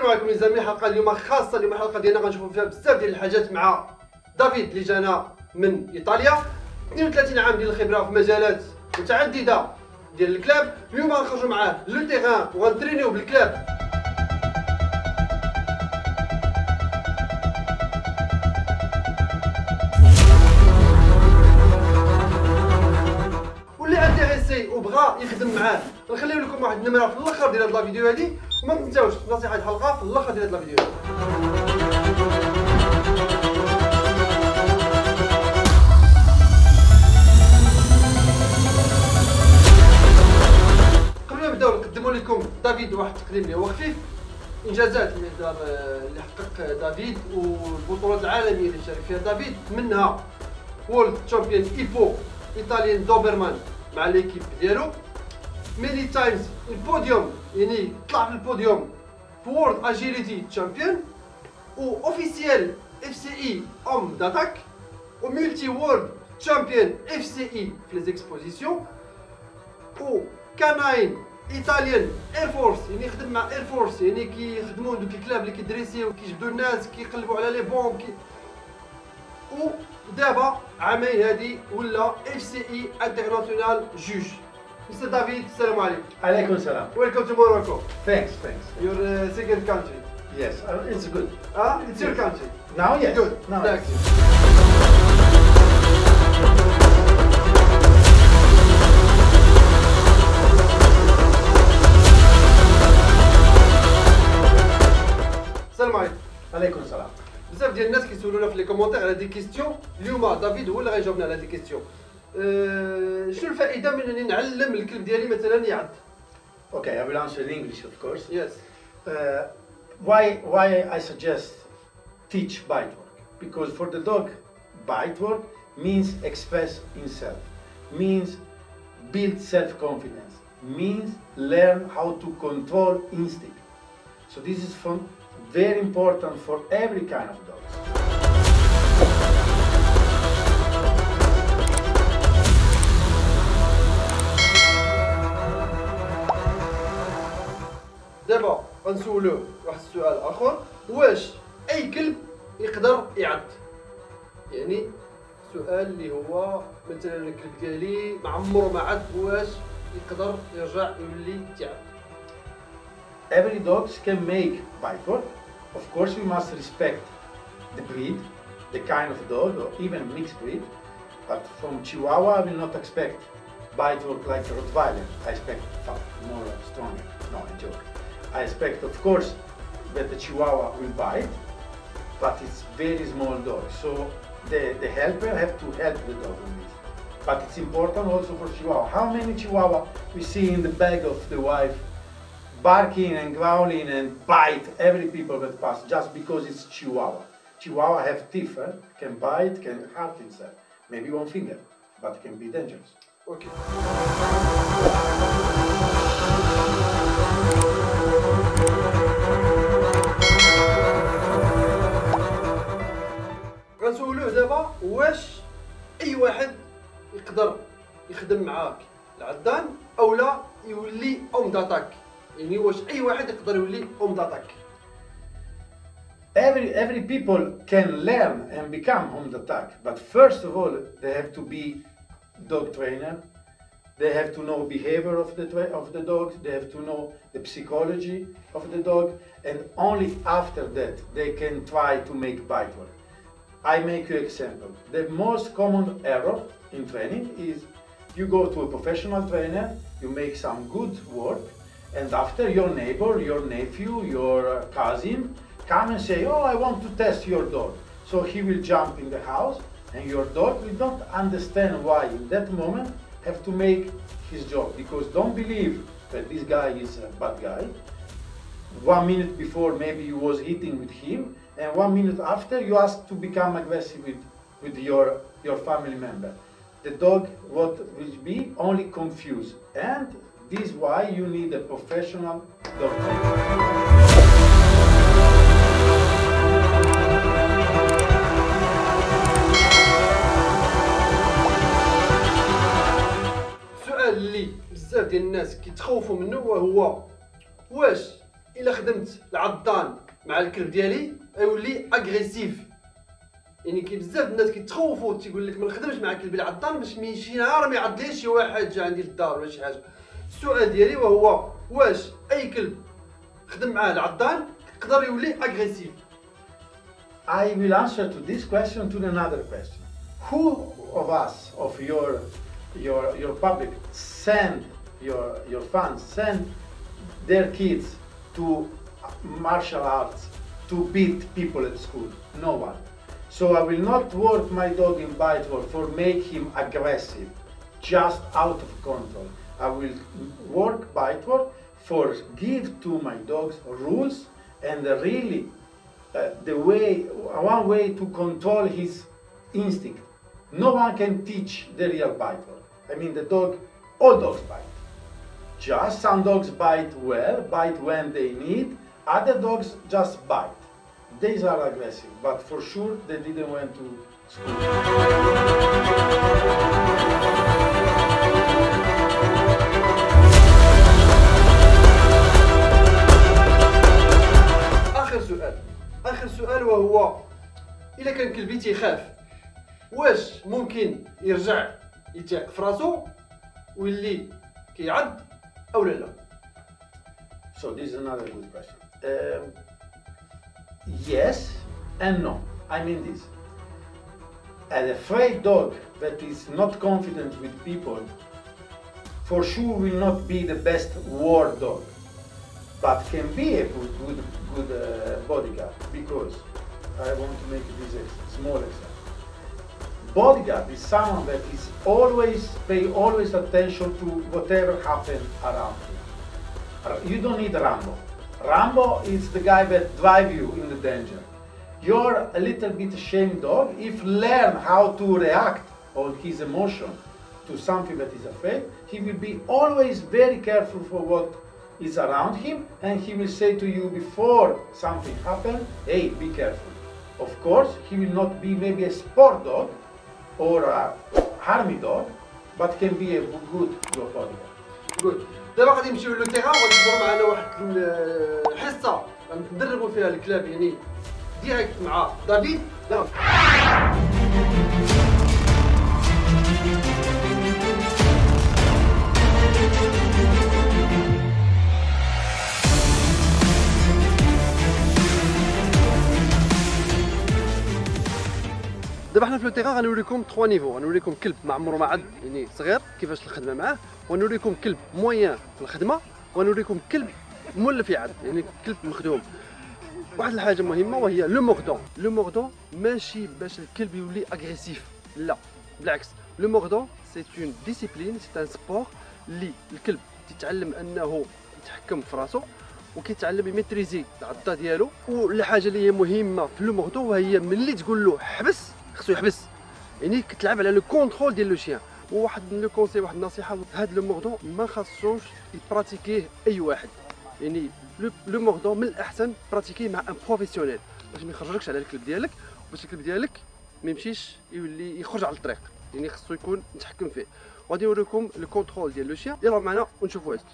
السلام عليكم لي حلقه اليوم خاصه. اليوم الحلقه ديالنا غنشوفوا فيها بزاف ديال الحاجات مع دافيد اللي جانا من ايطاليا. 32 عام ديال الخبره في مجالات متعدده ديال الكلاب. اليوم غنخرجوا معاه لو تيغان وغنترينيو بالكلاب. واللي انتريسي وبغى يخدم معاه نخليو لكم واحد النمره في الاخر ديال هاد الفيديو هادي، وما تنساوش نصيحه الحلقه في الاخر ديال هاد الفيديو هادي. قبل ما نبداو نقدموا لكم دافيد واحد التقديم اللي هو خفيف. انجازات اللي حقق دافيد والبطولات العالميه اللي شارك فيها دافيد، منها وورلد تشامبيون ايبو ايطاليان دوبرمان مع ليكيب ديالو، ماني تايمز البوديوم يعني طلع في البوديوم في وورلد اجيليتي تشامبيون، و اوفيسيال اف سي اي اوم داتاك، وملتي وورلد تشامبيون اف سي اي في لي زيكسبوزيسيون، و كاناين ايطاليان اير فورس يعني يخدم مع اير فورس يعني كيخدموا دوك الكلاب اللي كيدريسيو كيجبدوا الناس كيقلبوا على لي بومب ودابا عامين هادي ولا اف سي اي انترناسيونال جوج. Mr. David, السلام عليكم. عليكم السلام. Welcome to Morocco. Thanks. Your second country. Yes, it's good. It's your country. Now, yes. Good. Now, Thank you. السلام عليكم. عليكم السلام. بزاف ديال الناس كيسولونا في لي كومونتير على دي كيستيون. اليوم دافيد هو اللي غيجاوبنا على دي كيستيون. شنو الفائده من انني نعلم الكلب ديالي مثلا يعض؟ Okay, I will answer in English, of course. Yes. Why I suggest teach bite work? Because for the dog, bite work means express himself, means build self-confidence, means learn how to control instinct. So this is very important for every kind of dogs. دابا غنسولوه واحد السؤال اخر، واش اي كلب يقدر يعض؟ يعني سؤال اللي هو مثلا الكلب ديالي ما عمره ما عض، واش يقدر يرجع يولي تيعض؟ Every dogs can make bite work. Of course, we must respect the breed, the kind of dog, or even mixed breed. But from Chihuahua, I will not expect bite work like Rottweiler. I expect more stronger. No, I joke. I expect, of course, that the Chihuahua will bite, but it's very small dog. So the helper have to help the dog on this. But it's important also for Chihuahua. How many Chihuahua we see in the bag of the wife barking and growling and bite every people that pass just because it's Chihuahua. Chihuahua have teeth, can bite, can hurt himself. Maybe one finger, but can be dangerous. اوكي. غنسولوه دابا واش اي واحد يقدر يخدم معاك العدان او لا يولي اوم داتاك، يعني واش اي واحد يقدر يولي اوم داتاك؟ Every people can learn and become home attack, but first of all they have to be dog trainer. They have to know behavior of the dog. They have to know the psychology of the dog, and only after that they can try to make bite work. I make you example. The most common error in training is you go to a professional trainer, you make some good work, and after your neighbor, your nephew, your cousin come and say, oh, I want to test your dog. So he will jump in the house and your dog will not understand why in that moment have to make his job, because don't believe that this guy is a bad guy. 1 minute before maybe you was hitting with him, and 1 minute after you ask to become aggressive with your family member. The dog will be only confused, and this is why you need a professional dog trainer. السؤال اللي بزاف ديال الناس كيتخوفوا منه وهو واش الا خدمت العضان مع الكلب ديالي غيولي اغريسيف. يعني كاين بزاف الناس كيتخوفوا تيقول لك ما نخدمش مع كلبي العضان باش شي نهار ما يعض شي واحد جا عندي للدار ولا شي حاجه. السؤال ديالي وهو واش اي كلب خدم معاه العضان يقدر يولي اغريسيف؟ I will answer to this question to another question. Who of us, of your public, send your fans send their kids to martial arts to beat people at school? No one. So I will not work my dog in bite work for make him aggressive, just out of control. I will work bite work for give to my dogs rules and really one way to control his instinct. No one can teach the real bite work. I mean all dogs bite. Just some dogs bite well, bite when they need, other dogs just bite. These are aggressive, but for sure they didn't went to school. آخر سؤال وهو إلا كان كلبي تيخاف واش ممكن يرجع يتيق في راسو ويولي كيعض أو لا؟ So this is another good question. Yes and no. I mean this. An afraid dog that is not confident with people for sure will not be the best war dog, but can be a good bodyguard, because I want to make this small example. Bodyguard is someone that is pay attention to whatever happens around him. You don't need Rambo. Rambo is the guy that drive you in the danger. You're a little bit ashamed dog. If learn how to react on his emotion to something that is afraid, he will be always very careful for what is around him, and he will say to you before something happens, hey, be careful. Of course, he will not be maybe a sport dog or a army dog, but can be a good bodyguard. Good. دابا غادي نمشيو لو تيغان وغنحضروا معنا واحد الحصه غندربوا فيها الكلاب يعني ديريكت مع دافيد. يلا دابا حنا في لو تيغان غنوريكم 3 نيفو. غنوريكم كلب ما عمرو ما عض يعني صغير كيفاش الخدمه معاه، ونوريكم كلب موين في الخدمه، ونوريكم كلب مولف يعض يعني كلب مخدوم. واحد الحاجه مهمه وهي لو موردون. لو موردون ماشي باش الكلب يولي اغريسيف، لا بالعكس. لو موردون سي اون ديسيبلين، سي ان سبور اللي الكلب تيتعلم انه يتحكم في راسو وكيتعلم يميتريزي العضه ديالو. والحاجه اللي هي مهمه في لو موردون وهي ملي تقول له حبس خصو يحبس، يعني كتلعب على لو كونترول ديال لو شيان. وواحد لو كونسي، واحد النصيحه، هاد لو موردون ما خاصوش يبراتيكيه اي واحد، يعني لو موردون من الاحسن براتيكيه مع ان بروفيسيونيل باش ما يخرجلكش على الكلب ديالك، باش الكلب ديالك ما يمشيش يولي يخرج على الطريق، يعني خصو يكون متحكم فيه. وغادي نوريكم لو كونترول ديال لو شيان. يلا معنا ونشوفوا هادشي.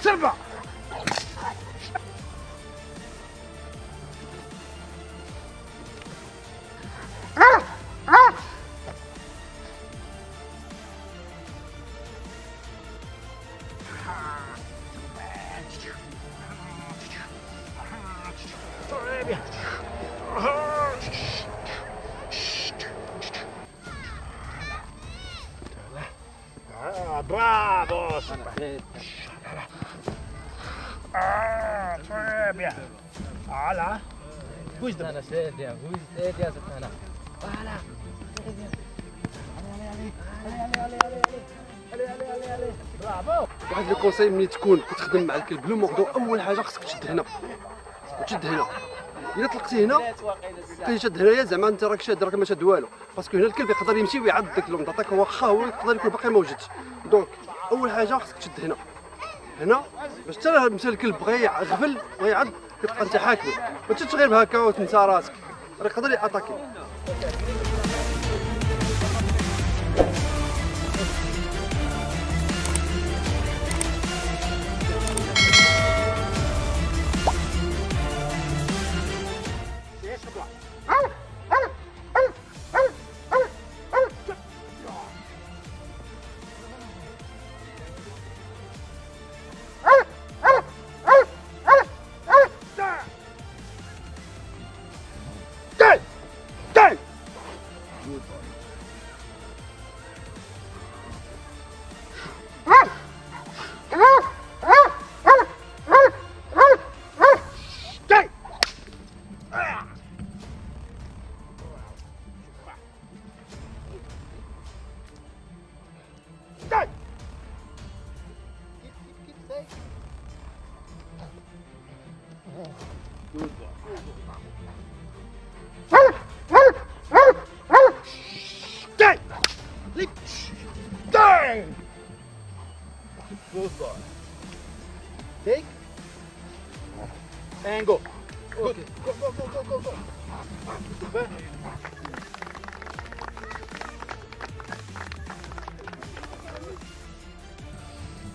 سربع Bravo! Muy bien. Hola. bouge Sana, c'est bien, bouge, c'est bien Sana. Voilà. Allez. Bravo. واحد لو كونساي ملي تكون كتخدم مع الكلب لو موردو اول حاجه خصك تشد هنا وتشد هنا. الا طلقتي هنا كيشد هنايا زعما انت راك شاد راك ما شاد والو باسكو هنا الكلب يقدر يمشي ويعض داك اللوم عطاك واخا هو يقدر يكون باقي ما وجدش. دونك اول حاجه خصك تشد هنا باش حتى مشى الكلب بغى يغفل بغى يعض كتبقى انت حاكمه ما تشدش غير بهكا وتنسى راسك راه يقدر ياتاكي. Good boy. Take. And go. اوكي Go. Super.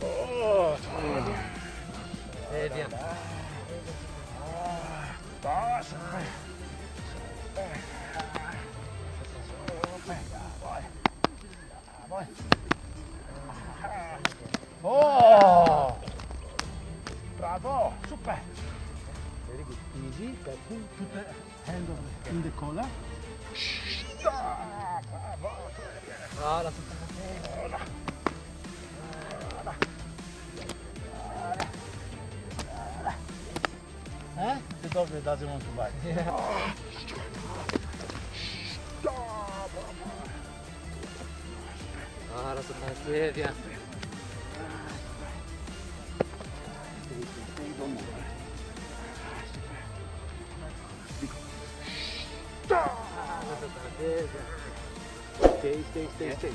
Oh, C'est bien. Oh! Bravo! Super! Very good. Easy. Put the hand in the collar. Voilà. Huh? The dog doesn't want to bite. Voilà, c'est bien. Stay.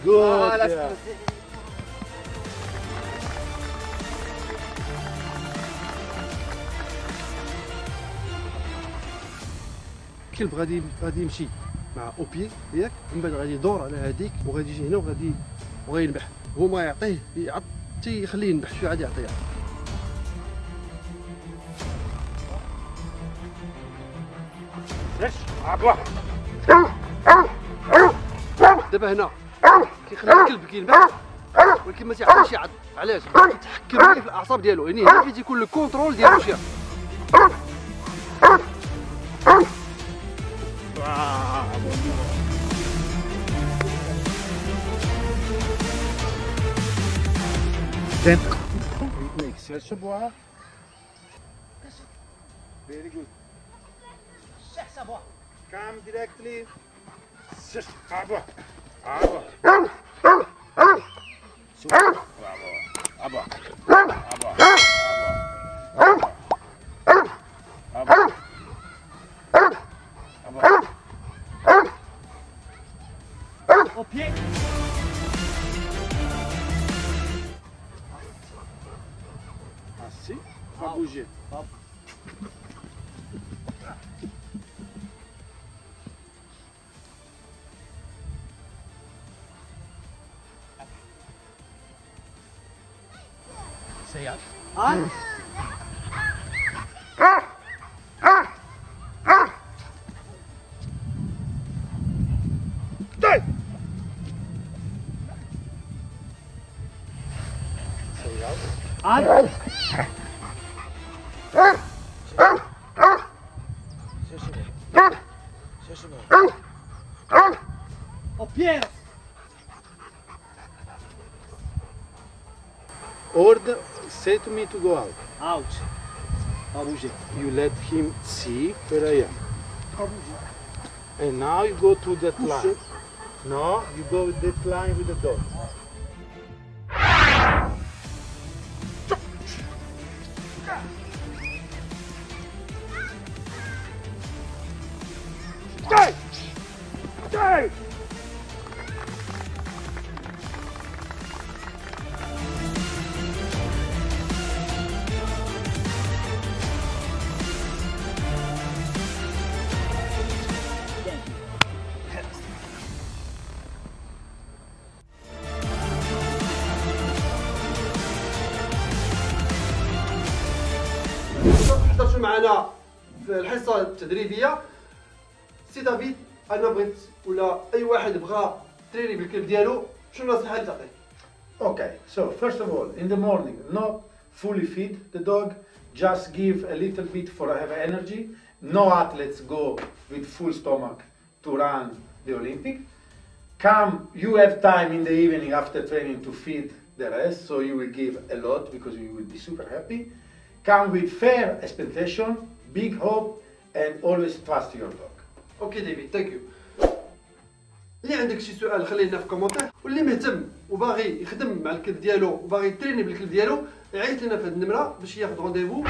Good. Yeah. الكلب غادي يمشي مع اوبي ياك من بعد غادي يدور على هذيك وغادي يجي هنا وغينبح هو ما يعطيه يعط حتى يخليه ينبح شويه عاد يعطيه. دابا هنا كيخلي الكلب كينبح ولكن ما تيعطيش يعض. علاش؟ كيتحكم في الاعصاب ديالو يعني هنا فين تيكون الكونترول ديال الشير. Then make search bois. Very good. Come directly. Search bois. Super. Bravo. Au pied. Assim, pas bouger. C'est bien. Au pied. Order, say to me to go out. Out. Pas bouger. You let him see where I am. Pas bouger. And now you go to that line. No, you go with that line with the dog. Stay! Stay! حضرتوا معنا في الحصه التدريبيه. سي دافيد، انا بغيت ولا اي واحد بغى تريني بالكلب ديالو، شنو النصيحه اللي تعطيه؟ Okay, so first of all, in the morning, not fully feed the dog, just give a little bit for have energy. No athletes go with full stomach to run the Olympic. Come, you have time in the evening after training to feed the rest, so you will give a lot because you will be super happy. Come with fair expectation, big hope, and always trust your dog. اوكي ديفيد، ثانك يو. اللي عندك شي سؤال خليه لنا في كومونتير، واللي مهتم وباغي يخدم مع الكلب ديالو وباغي يتريني بالكلب ديالو يعيط لنا في هذه النمره باش ياخذ رونديفو.